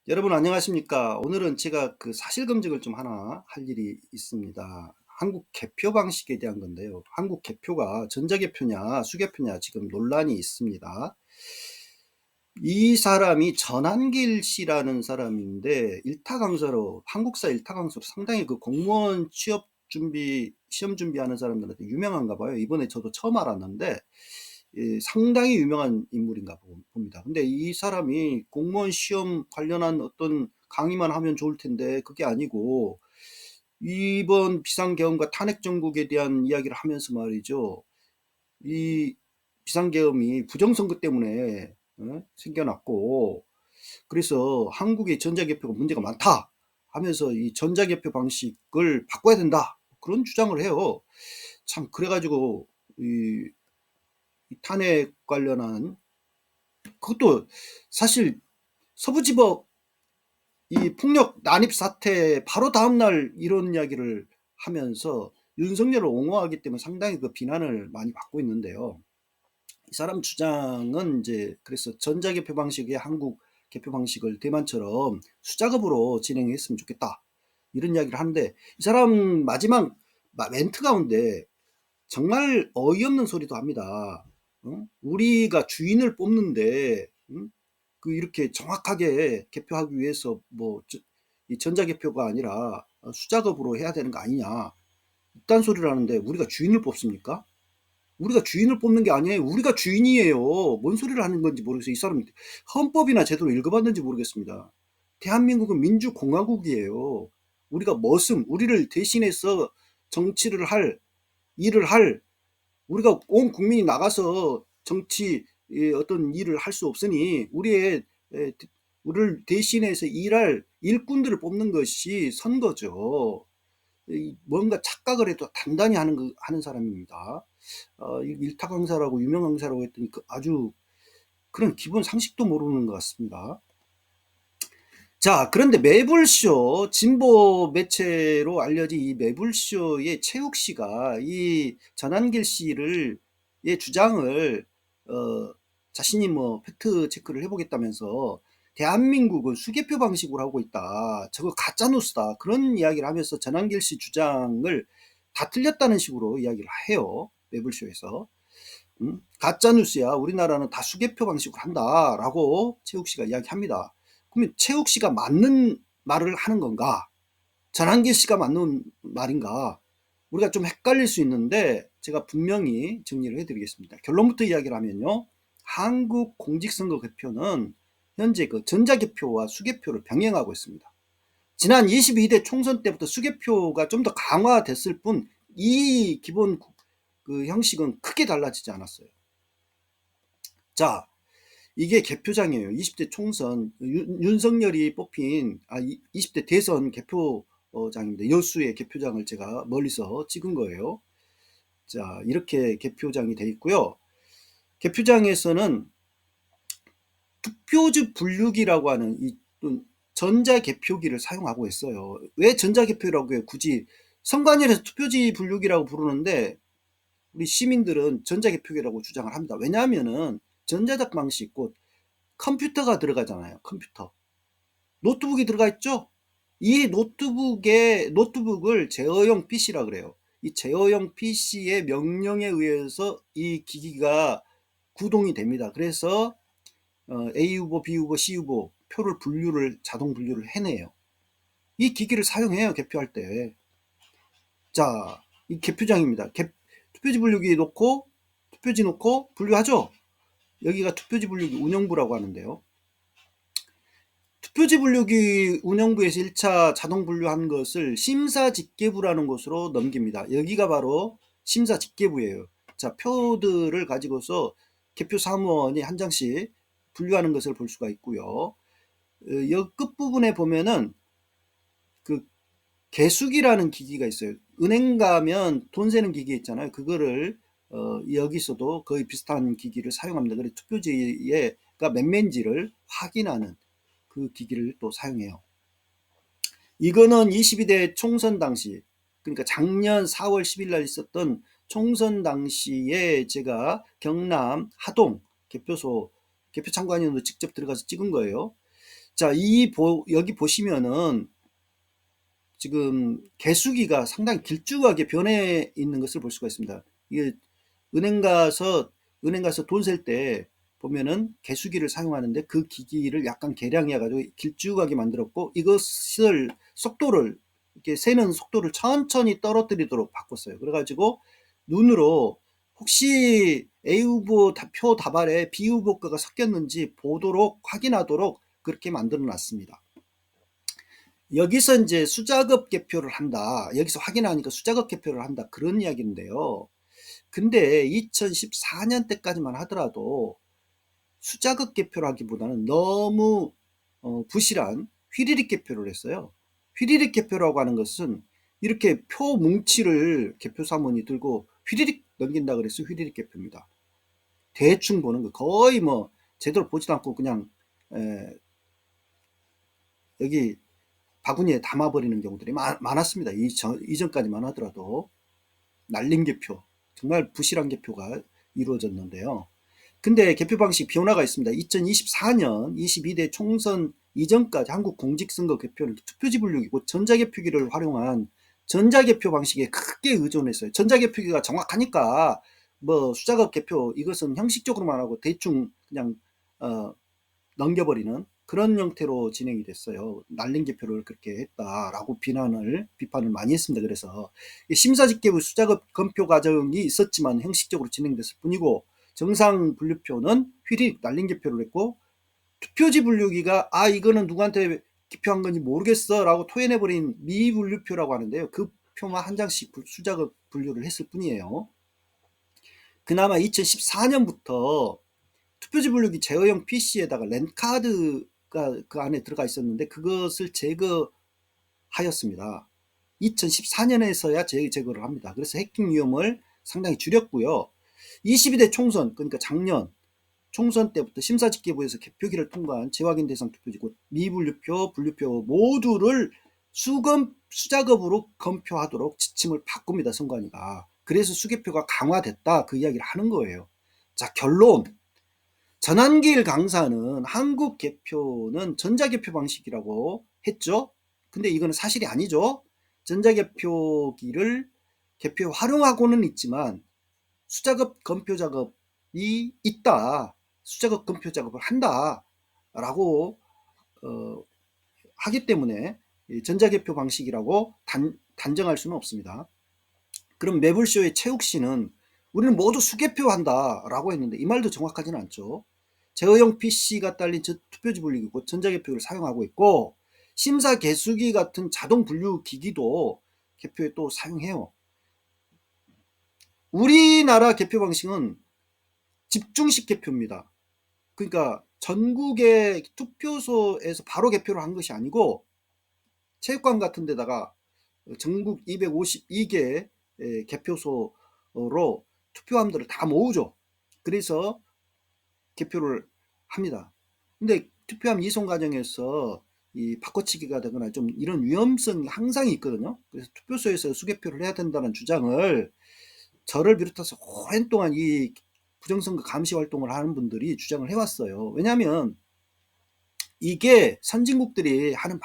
여러분 안녕하십니까? 오늘은 제가 그 사실검증을 좀 하나 할 일이 있습니다. 한국 개표 방식에 대한 건데요. 한국 개표가 전자개표냐 수개표냐 지금 논란이 있습니다. 이 사람이 전한길 씨라는 사람인데 일타 강사로 한국사 일타 강사로 상당히 그 공무원 취업 준비 시험 준비하는 사람들한테 유명한가 봐요. 이번에 저도 처음 알았는데 상당히 유명한 인물인가 봅니다. 근데 이 사람이 공무원 시험 관련한 어떤 강의만 하면 좋을 텐데 그게 아니고 이번 비상계엄과 탄핵정국에 대한 이야기를 하면서 말이죠. 이 비상계엄이 부정선거 때문에 생겨났고 그래서 한국의 전자개표가 문제가 많다 하면서 이 전자개표 방식을 바꿔야 된다 그런 주장을 해요. 참 그래가지고 이 탄핵 관련한 그것도 사실 서부지법 이 폭력 난입 사태 바로 다음날 이런 이야기를 하면서 윤석열을 옹호하기 때문에 상당히 그 비난을 많이 받고 있는데요. 이 사람 주장은 이제 그래서 전자개표 방식의 한국 개표 방식을 대만처럼 수작업으로 진행했으면 좋겠다. 이런 이야기를 하는데 이 사람 마지막 멘트 가운데 정말 어이없는 소리도 합니다. 우리가 주인을 뽑는데 그 이렇게 정확하게 개표하기 위해서 이 전자개표가 아니라 수작업으로 해야 되는 거 아니냐. 이딴 소리를 하는데 우리가 주인을 뽑습니까? 우리가 주인을 뽑는 게 아니에요. 우리가 주인이에요. 뭔 소리를 하는 건지 모르겠어요. 이 사람 헌법이나 제대로 읽어봤는지 모르겠습니다. 대한민국은 민주공화국이에요. 우리가 우리를 대신해서 정치를 할, 일을 할, 우리가 온 국민이 나가서 정치 어떤 일을 할 수 없으니 우리를 대신해서 일할 일꾼들을 뽑는 것이 선거죠. 뭔가 착각을 해도 단단히 하는 사람입니다. 일타 강사라고 유명 강사라고 했더니 아주 그런 기본 상식도 모르는 것 같습니다. 자, 그런데 매불쇼, 진보 매체로 알려진 이 매불쇼의 최욱 씨가 이 전한길 씨를, 의 주장을, 자신이 뭐 팩트 체크를 해보겠다면서 대한민국은 수개표 방식으로 하고 있다. 저거 가짜 뉴스다. 그런 이야기를 하면서 전한길 씨 주장을 다 틀렸다는 식으로 이야기를 해요. 매불쇼에서. 가짜 뉴스야. 우리나라는 다 수개표 방식으로 한다라고 최욱 씨가 이야기합니다. 그러면 최욱 씨가 맞는 말을 하는 건가? 전한길 씨가 맞는 말인가? 우리가 좀 헷갈릴 수 있는데 제가 분명히 정리를 해드리겠습니다. 결론부터 이야기를 하면요. 한국 공직선거 개표는 현재 그 전자개표와 수개표를 병행하고 있습니다. 지난 22대 총선 때부터 수개표가 좀 더 강화됐을 뿐 이 기본 그 형식은 크게 달라지지 않았어요. 자, 이게 개표장이에요. 20대 총선 윤석열이 뽑힌 20대 대선 개표장입니다. 여수의 개표장을 제가 멀리서 찍은 거예요. 자, 이렇게 개표장이 돼 있고요. 개표장에서는 투표지 분류기라고 하는 이 전자개표기를 사용하고 있어요. 왜 전자개표라고 해요? 굳이 선관위에서 투표지 분류기라고 부르는데 우리 시민들은 전자개표기라고 주장을 합니다. 왜냐하면은 전자작 방식, 곧 컴퓨터가 들어가잖아요. 컴퓨터. 노트북이 들어가 있죠? 이 노트북을 제어형 PC라 그래요. 이 제어형 PC의 명령에 의해서 이 기기가 구동이 됩니다. 그래서 A 후보, B 후보, C 후보 표를 자동 분류를 해내요. 이 기기를 사용해요. 개표할 때. 자, 이 개표장입니다. 투표지 분류기 놓고 투표지 놓고 분류하죠. 여기가 투표지 분류기 운영부라고 하는데요. 투표지 분류기 운영부에서 1차 자동 분류한 것을 심사집계부라는 곳으로 넘깁니다. 여기가 바로 심사집계부예요. 자, 표들을 가지고서 개표 사무원이 한 장씩 분류하는 것을 볼 수가 있고요. 여 끝부분에 보면은 그 개수기라는 기기가 있어요. 은행 가면 돈 세는 기기 있잖아요. 그거를 여기서도 거의 비슷한 기기를 사용합니다. 그래서 투표지가 몇 매인지를 확인하는 그 기기를 또 사용해요. 이거는 22대 총선 당시, 그러니까 작년 4월 10일 날 있었던 총선 당시에 제가 경남 하동 개표소 개표 참관인으로 직접 들어가서 찍은 거예요. 자, 여기 보시면은 지금 개수기가 상당히 길쭉하게 변해 있는 것을 볼 수가 있습니다. 이게 은행 가서 돈 셀 때 보면은 개수기를 사용하는데 그 기기를 약간 개량해 가지고 길쭉하게 만들었고, 이것을 속도를 이렇게 세는 속도를 천천히 떨어뜨리도록 바꿨어요. 그래 가지고 눈으로 혹시 A 후보 표 답안에 B 후보 거가 섞였는지 보도록 확인하도록 그렇게 만들어 놨습니다. 여기서 이제 수작업 개표를 한다. 여기서 확인하니까 수작업 개표를 한다. 그런 이야기인데요. 근데 2014년 때까지만 하더라도 수작업 개표라기보다는 너무 부실한 휘리릭 개표를 했어요. 휘리릭 개표라고 하는 것은 이렇게 표 뭉치를 개표 사무원이 들고 휘리릭 넘긴다 그래서 휘리릭 개표입니다. 대충 보는 거, 거의 뭐 제대로 보지도 않고 그냥 여기 바구니에 담아버리는 경우들이 많았습니다. 이전까지만 하더라도 날림 개표, 정말 부실한 개표가 이루어졌는데요. 근데 개표 방식 변화가 있습니다. 2024년 22대 총선 이전까지 한국 공직선거 개표는 투표지 분류기고 전자개표기를 활용한 전자개표 방식에 크게 의존했어요. 전자개표기가 정확하니까 뭐 수작업 개표 이것은 형식적으로만 하고 대충 그냥 넘겨버리는 그런 형태로 진행이 됐어요. 날린 개표를 그렇게 했다라고 비판을 많이 했습니다. 그래서 심사집계부 수작업 검표 과정이 있었지만 형식적으로 진행됐을 뿐이고, 정상 분류표는 휘리 날린 개표를 했고, 투표지 분류기가 이거는 누구한테 기표한 건지 모르겠어 라고 토해내버린 미분류표라고 하는데요. 그 표만 한 장씩 수작업 분류를 했을 뿐이에요. 그나마 2014년부터 투표지 분류기 제어형 PC에다가 랜카드가 그 안에 들어가 있었는데 그것을 제거하였습니다. 2014년에서야 제거를 합니다. 그래서 해킹 위험을 상당히 줄였고요. 22대 총선, 그러니까 작년 총선 때부터 심사집계부에서 개표기를 통과한 재확인 대상 투표지 곧 미분류표, 분류표 모두를 수작업으로 검표하도록 지침을 바꿉니다. 선관위가. 그래서 수개표가 강화됐다, 그 이야기를 하는 거예요. 자, 결론. 전한길 강사는 한국 개표는 전자개표 방식이라고 했죠. 근데 이거는 사실이 아니죠. 전자개표기를 개표에 활용하고는 있지만 수작업 검표 작업이 있다. 수작업 검표 작업을 한다 라고 하기 때문에 전자개표 방식이라고 단정할 수는 없습니다. 그럼 매불쇼의 최욱 씨는 우리는 모두 수개표 한다 라고 했는데 이 말도 정확하지는 않죠. 제어형 PC가 딸린 투표지 분류기고 전자개표를 사용하고 있고, 심사 개수기 같은 자동 분류 기기도 개표에 또 사용해요. 우리나라 개표 방식은 집중식 개표입니다. 그러니까 전국의 투표소에서 바로 개표를 한 것이 아니고 체육관 같은 데다가 전국 252개 개표소로 투표함들을 다 모으죠. 그래서 개표를 합니다. 근데 투표함 이송 과정에서 이 바꿔치기가 되거나 좀 이런 위험성이 항상 있거든요. 그래서 투표소에서 수개표를 해야 된다는 주장을 저를 비롯해서 오랜 동안 이 부정선거 감시 활동을 하는 분들이 주장을 해왔어요. 왜냐하면 이게 선진국들이 하는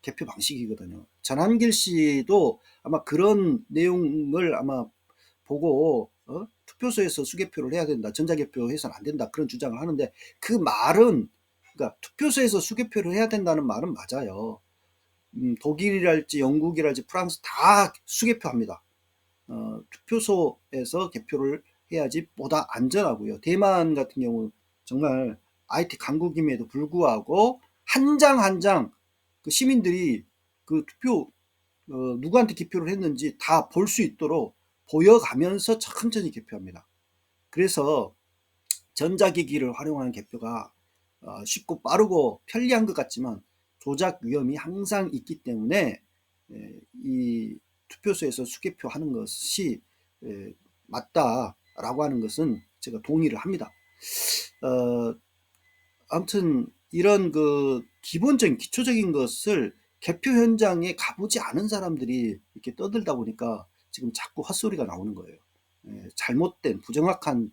개표 방식이거든요. 전한길 씨도 아마 그런 내용을 아마 보고 투표소에서 수개표를 해야 된다, 전자개표 해서는 안 된다, 그런 주장을 하는데, 그 말은, 그러니까 투표소에서 수개표를 해야 된다는 말은 맞아요. 독일이랄지 영국이랄지 프랑스 다 수개표합니다. 투표소에서 개표를 해야지 보다 안전하고요. 대만 같은 경우 정말 IT 강국임에도 불구하고 한 장 한 장 그 시민들이 그 투표 누구한테 기표를 했는지 다 볼 수 있도록 보여가면서 천천히 개표합니다. 그래서 전자기기를 활용하는 개표가 쉽고 빠르고 편리한 것 같지만 조작 위험이 항상 있기 때문에 이 투표소에서 수개표 하는 것이 맞다라고 하는 것은 제가 동의를 합니다. 아무튼 이런 그 기본적인 기초적인 것을 개표 현장에 가보지 않은 사람들이 이렇게 떠들다 보니까 지금 자꾸 헛소리가 나오는 거예요. 잘못된 부정확한,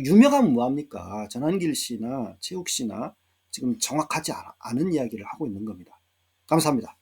유명하면 뭐합니까? 전한길 씨나 최욱 씨나 지금 정확하지 않은 이야기를 하고 있는 겁니다. 감사합니다.